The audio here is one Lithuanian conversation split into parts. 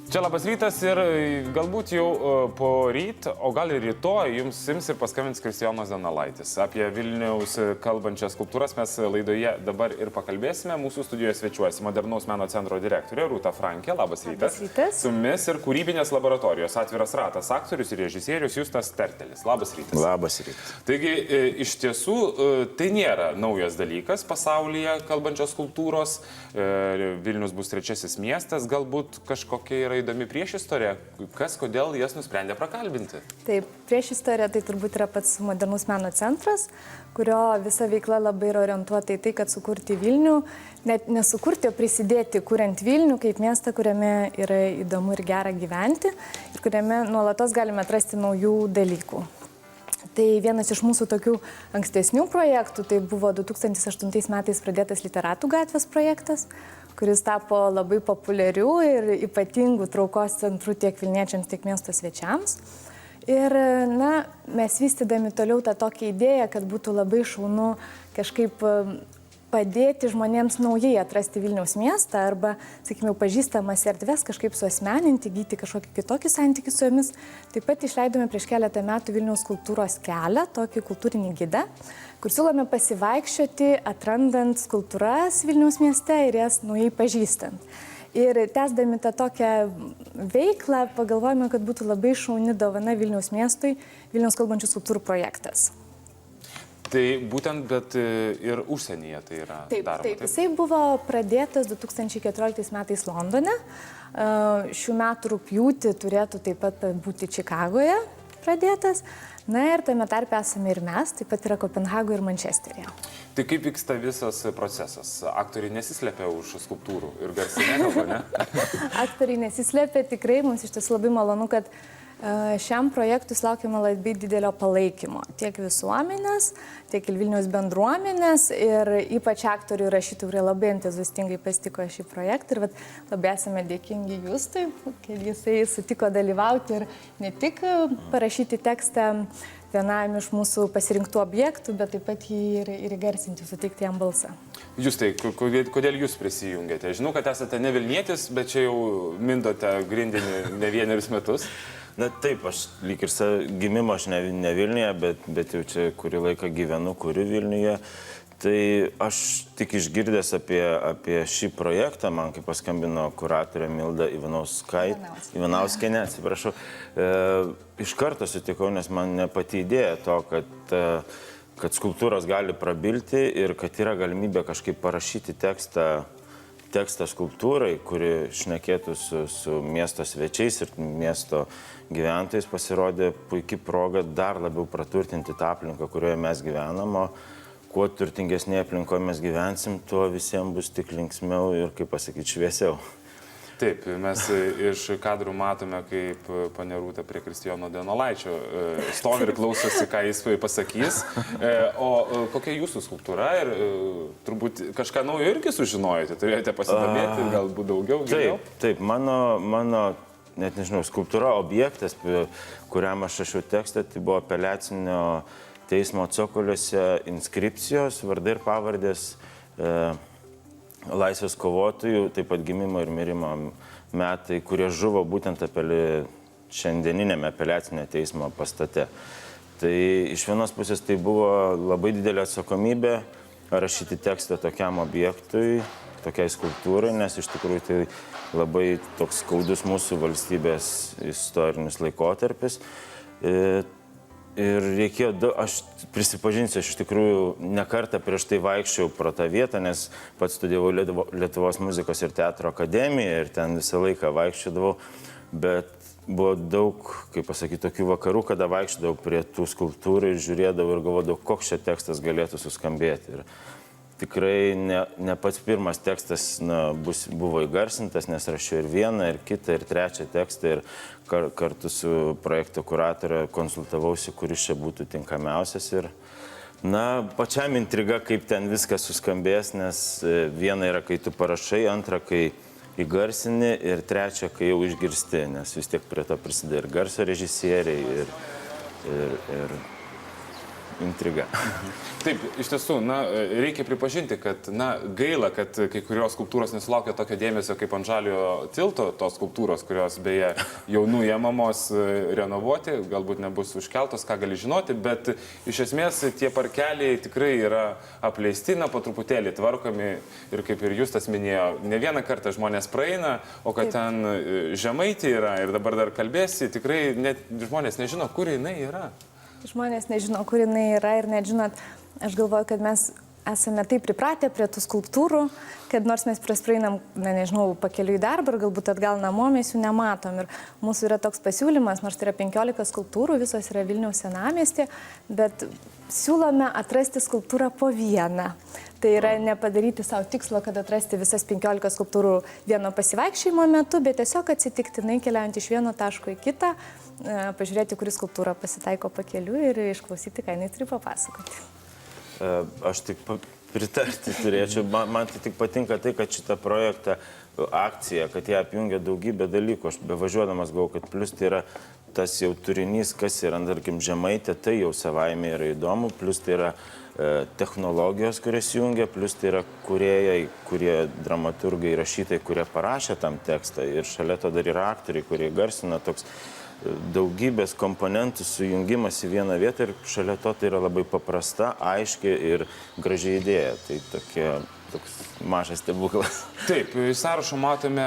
Čia labas rytas ir galbūt jau po ryt, o gal ir rytoj jums ims ir paskambins Kristijonas Donelaitis. Apie Vilniaus kalbančias skulptūras mes laidoje dabar ir pakalbėsime. Mūsų studijoje svečiuosi Modernaus meno centro direktorė Rūta Frankė. Labas rytas. Labas rytas. Su mumis ir kūrybinės laboratorijos atviras ratas aktorius ir režisierius Justas Tertelis. Labas rytas. Labas rytas. Taigi, iš tiesų, tai nėra naujas dalykas pasaulyje kalbančios skulptūros. Vilnius bus trečiasis miestas, galbūt kažkokia yra įdomi priešistorė, kas, kodėl jas nusprendė prakalbinti. Taip, priešistorė tai turbūt yra pats Modernus meno centras, kurio visa veikla labai yra orientuota į tai, kad sukurti Vilnių, net nesukurti, o prisidėti, kuriant Vilnių kaip miestą, kuriame yra įdomu ir gera gyventi ir kuriame nuolatos galime atrasti naujų dalykų. Tai vienas iš mūsų tokių ankstesnių projektų, tai buvo 2008 metais pradėtas Literatų gatvės projektas, kuris tapo labai populiarių ir ypatingų traukos centrų tiek vilniečiams, tiek miesto svečiams. Ir, mes vystydami toliau tą tokią idėją, kad būtų labai šaunu kažkaip padėti žmonėms naujai atrasti Vilniaus miestą arba, sakykime, pažįstamas erdves kažkaip suasmeninti, gyti kažkokį kitokį santykį su jomis. Taip pat išleidome prieš keletą metų Vilniaus kultūros kelią, tokį kultūrinį gidą, kur siūlome pasivaikščioti, atrandant skulptūras Vilniaus mieste ir jas naujai pažįstant. Ir tęsdami tą tokią veiklą, pagalvojame, kad būtų labai šauni dovana Vilniaus miestui Vilniaus kalbančių skulptūrų projektas. Tai būtent, bet ir užsienyje tai yra daroma. Taip. Jisai buvo pradėtas 2014 metais Londone. Šių metų rugpjūtį turėtų taip pat būti Čikagoje pradėtas. Na ir tame tarpe esame ir mes, taip pat yra Kopenhagoje ir Mančesteryje. Tai kaip vyksta visas procesas? Aktoriai nesislepia už skulptūrų ir garsiai nekalba, ne? Aktoriai nesislepia, tikrai mums iš tiesų labai malonu, kad šiam projektui sulaukėme labai didelio palaikymo. Tiek visuomenės, tiek ir Vilniaus bendruomenės ir ypač aktorių ir rašytojų, kurie labai entuziastingai pasitiko šį projektą. Ir labai esame dėkingi Justui, kad jisai sutiko dalyvauti ir ne tik parašyti tekstą vienam iš mūsų pasirinktų objektų, bet taip pat jį ir įgarsinti, suteikti jam balsą. Justai, kodėl jūs prisijungėte? Žinau, kad esate ne Vilnietis, bet čia jau mindote grindinį ne vienerius metus. Na taip, aš lyg ir gimimo aš ne Vilniuje, bet jau čia kurį laiką gyvenu, kuriu Vilniuje. Tai aš tik išgirdęs apie šį projektą, man kaip paskambino kuratorė Milda Ivanauskienė, atsiprašau, iš karto sutikau, nes man ne pati idėja to, kad skulptūros gali prabilti ir kad yra galimybė kažkaip parašyti tekstą skulptūrai, kuri šnekėtų su miesto svečiais ir miesto gyventojais, pasirodė puikia proga dar labiau praturtinti tą aplinką, kurioje mes gyvenam, o kuo turtingesnėje aplinkoje mes gyvensim, tuo visiems bus tik linksmiau ir, kaip pasakyti, šviesiau. Taip, mes iš kadrų matome, kaip ponia Rūta prie Kristijono Donelaičio stovi ir klausosi, ką jis pasakys. O kokia jūsų skulptūra ir turbūt kažką naujo irgi sužinojote, turėjote pasidomėti ir galbūt daugiau? Taip, mano, net nežinau, skulptūra, objektas, kuriam aš rašiau tekstą, tai buvo apeliacinio teismo cokoliuose inskripcijos, vardai ir pavardės laisvės kovotojų, taip pat gimimo ir mirimo metai, kurie žuvo būtent šiandieninėme apeliacinio teismo pastate. Tai iš vienos pusės tai buvo labai didelė atsakomybė rašyti tekstą tokiam objektui, tokiai skulptūrai, nes iš tikrųjų tai labai toks skaudus mūsų valstybės istorinis laikotarpis. Ir reikėjo, aš prisipažinsiu, aš iš tikrųjų ne kartą prieš tai vaikščiau pro tą vietą, nes pats studijavau Lietuvos muzikos ir teatro akademiją ir ten visą laiką vaikščiodavau, bet buvo daug, kaip pasakyti, tokių vakarų, kada vaikščiodavau prie tų skulptūrų ir žiūrėdavau ir galvodavau, koks čia tekstas galėtų suskambėti. Ir tikrai ne pats pirmas tekstas buvo įgarsintas, nes rašiau ir vieną, ir kitą, ir trečią tekstą ir kartu su projekto kuratorė konsultavausi, kuris čia būtų tinkamiausias. Ir, pačiam intriga, kaip ten viskas suskambės, nes viena yra, kai tu parašai, antra, kai įgarsini ir trečia, kai jau išgirsti, nes vis tiek prie to prisideda ir garso režisieriai, ir intriga. Taip, iš tiesų, reikia pripažinti, kad, gaila, kad kai kurios skulptūros nesulaukia tokio dėmesio kaip ant Žaliojo tilto, tos skulptūros, kurios beje jau nuėmamos renovuoti, galbūt nebus užkeltos, ką gali žinoti, bet iš esmės tie parkeliai tikrai yra apleisti, po truputėlį tvarkomi ir kaip ir Justas minėjo, ne vieną kartą žmonės praeina, o kad ten Žemaitė yra ir dabar dar kalbėsi, tikrai net žmonės nežino, kur jinai yra. Žmonės nežino, kur jinai yra ir net žinot, aš galvoju, kad mes esame taip pripratę prie tų skulptūrų, kad nors mes praeinam, nežinau, pakeliui į darbą ir galbūt atgal namo, mes jų nematom. Ir mūsų yra toks pasiūlymas, nors tai yra 15 skulptūrų, visos yra Vilniaus senamiestė, bet siūlome atrasti skulptūrą po vieną. Tai yra nepadaryti savo tikslo, kad atrasti visas 15 skulptūrų vieno pasivaikščiojimo metu, bet tiesiog atsitiktinai keliaujant iš vieno taško į kitą, pažiūrėti, kuri skulptūra pasitaiko pakeliui ir išklausyti, ką jinai turi papasakoti. Aš tik pritarti turėčiau. Man tai tik patinka tai, kad šitą projektą, akciją, kad jie apjungia daugybę dalykų. Aš bevažiuodamas galvoju, kad plus tai yra tas jau turinys, kas yra, tarkim, Žemaitė, tai jau savaime yra įdomu, plus tai yra technologijos, kurias jungia, plus tai yra kūrėjai, kurie dramaturgai, rašytojai, kurie parašė tam tekstą ir šalia to dar yra aktoriai, kurie garsina, toks daugybės komponentų sujungimas į vieną vietą ir šalia to tai yra labai paprasta, aiški ir graži idėja. Tai toks mažas stebuklas. Taip, į sąrašą matome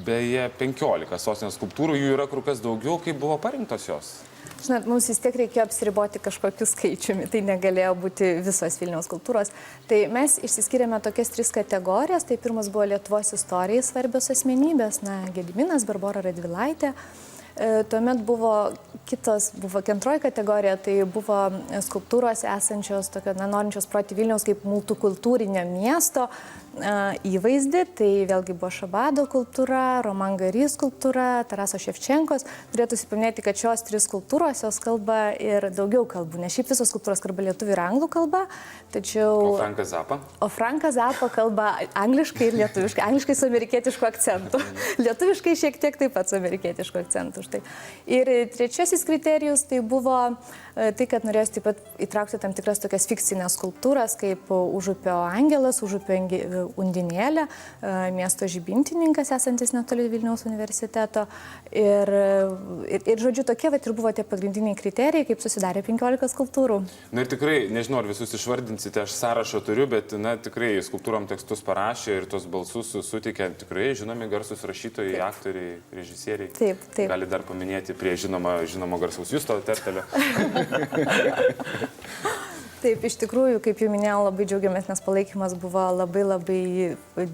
beje 15 sostinės skulptūrų, jų yra kur kas daugiau, kaip buvo parinktos jos. Žinot, mums vis tiek reikėjo apsiriboti kažkokiu skaičiumi, tai negalėjo būti visos Vilniaus skulptūros. Tai mes išsiskyrėme tokias 3 kategorijas, tai pirmas buvo Lietuvos istorijai svarbios asmenybės, Gediminas, Barbora Radvilaitė. Tuomet buvo antroji kategorija, tai buvo skulptūros esančios, norinčios proti Vilniaus kaip multikultūrinio miesto įvaizdį. Tai vėlgi buvo Šabado skulptūra, Roman Gary skulptūra, Taraso Ševčenkos. Turėtųsi paminėti, kad šios 3 skulptūros jos kalba ir daugiau kalbų, nes šiaip visos skulptūros kalba lietuvių ir anglų kalba, tačiau... O Frankas Zappa kalba angliškai ir lietuviškai, angliškai su amerikietišku akcentu, lietuviškai šiek tiek taip pat su amerikietišku akcentu. Štai. Ir trečiasis kriterijus tai buvo tai, kad norėjosi taip pat įtraukti tam tikras tokias fikcinės skulptūras, kaip Užupio angelas, Užupio undinėlė, miesto žibintininkas esantis netoli Vilniaus universiteto. Ir žodžiu, tokie ir buvo tie pagrindiniai kriterijai, kaip susidarė 15 skulptūrų. Na ir tikrai, nežinau, ar visus išvardinsite, aš sąrašą turiu, bet, tikrai skulptūrom tekstus parašė ir tos balsus suteikė tikrai žinomi garsus rašytojai, aktoriai, režisieriai. Taip, taip. Gali dar paminėti prie žinomo garsaus Justo Tertelio. Taip, iš tikrųjų, kaip jau minėjau, labai džiaugiamės, nes palaikymas buvo labai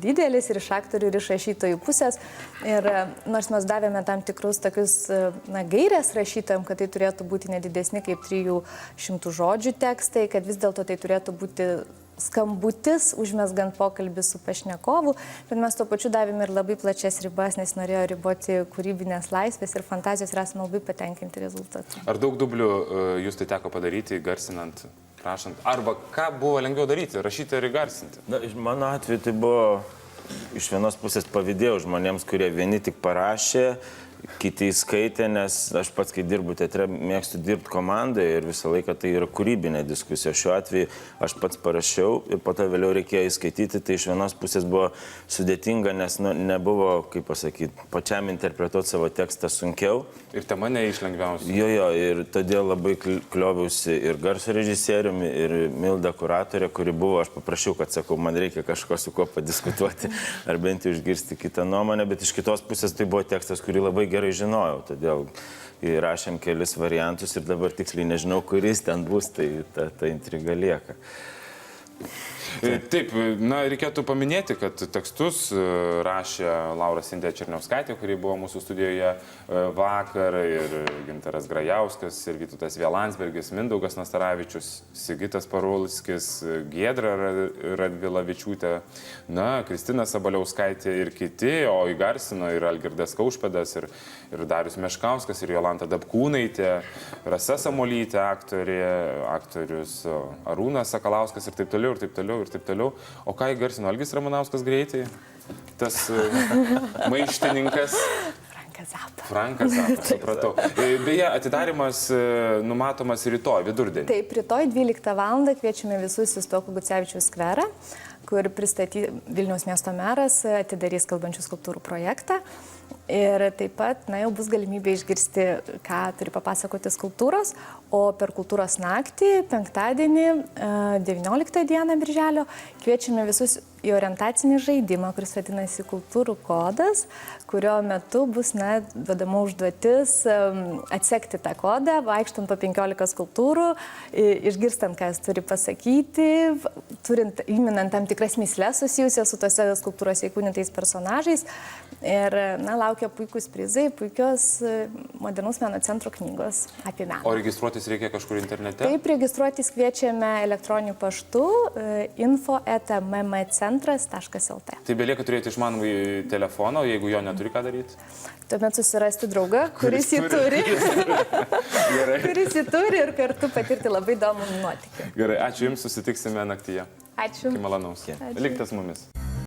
didelis ir iš aktorių, ir iš rašytojų pusės. Ir nors mes davėme tam tikrus tokius gairės rašytojams, kad tai turėtų būti nedidesni kaip 300 žodžių tekstai, kad vis dėlto tai turėtų būti skambutis, užmesgant pokalbį su pašnekovu, bet mes tuo pačiu davėme ir labai plačias ribas, nes norėjo riboti kūrybinės laisvės ir fantazijos ir esame labai patenkinti rezultatu. Ar daug dublių jūs tai teko padaryti, garsinant, rašant? Arba ką buvo lengviau daryti, rašyti ar įgarsinti? Na, iš mano atveju tai buvo iš vienos pusės pavydėjau žmonėms, kurie vieni tik parašė, kiti įskaitė, nes aš pats, kai dirbu teatre, mėgstu dirbti komandai ir visą laiką tai yra kūrybinė diskusija. Šiuo atveju aš pats parašiau ir po to vėliau reikėjo įskaityti, tai iš vienos pusės buvo sudėtinga, nes nebuvo, kaip pasakyti, pačiam interpretuoti savo tekstą sunkiau. Ir tema neišlengviausia. Jo, ir todėl labai klioviausi ir garso režisieriumi, ir Milda kuratorė, kuri buvo, aš paprašiau, kad sakau, man reikia kažko su kuo padiskutuoti, ar bent jau išgirsti kitą nuomonę, bet iš kitos pusės tai buvo tekstas, kurį labai gerai žinojau, todėl įrašėm kelis variantus ir dabar tiksliai nežinau, kuris ten bus, tai ta intriga lieka. Taip, reikėtų paminėti, kad tekstus rašė Laura Sintė Černiauskaitė, kuri buvo mūsų studijoje vakar, ir Gintaras Grajauskas, ir Vytautas Vėlansbergis, Mindaugas Nastaravičius, Sigitas Parulskis, Giedra Radvilavičiūtė, Kristina Sabaliauskaitė ir kiti, o įgarsino ir Algirdas Kaušpėdas, ir Darius Meškauskas, ir Jolanta Dabkūnaitė, Rasa Samolytė, aktorius Arūnas Sakalauskas ir taip toliau, ir taip toliau. Ir taip toliau. O ką įgarsino Algis Ramanauskas greitai? Tas maištininkas. Frankas Zappa. Frankas Zappa, supratau. Beje, atidarimas numatomas rytoj, vidurdienį. Taip, rytoj 12 val. Kviečiame visus į Stuoko Gucevičiaus skverą, kur Vilniaus miesto meras atidarys kalbančių skulptūrų projektą. Ir taip pat, jau bus galimybė išgirsti, ką turi papasakoti skulptūros, o per kultūros naktį, penktadienį, 19 dieną birželio, kviečiame visus į orientacinį žaidimą, kuris vadinasi Kultūrų kodas, kurio metu bus, duodama užduotis atsekti tą kodą, vaikštant po 15 skulptūrų, išgirstant, ką jis turi pasakyti, įminant tam tikras mįsles susijusias su tose skulptūrose įkūnytais personažais. Ir, laukia puikūs prizai, puikios modernaus meno centro knygos apie meną. O registruotis reikia kažkur internete? Taip, registruotis kviečiame elektroniniu paštu info@mmcentras.lt. Tai belieka turėti išmanųjį telefoną, jeigu jo neturi, ką daryti? Tuomet susirasti draugą, kuris jį turi. Kuris jį turi ir kartu patirti labai įdomų nuotykį. Gerai, ačiū Jums, susitiksime naktyje. Ačiū. Iki malonaus. Likite su mumis.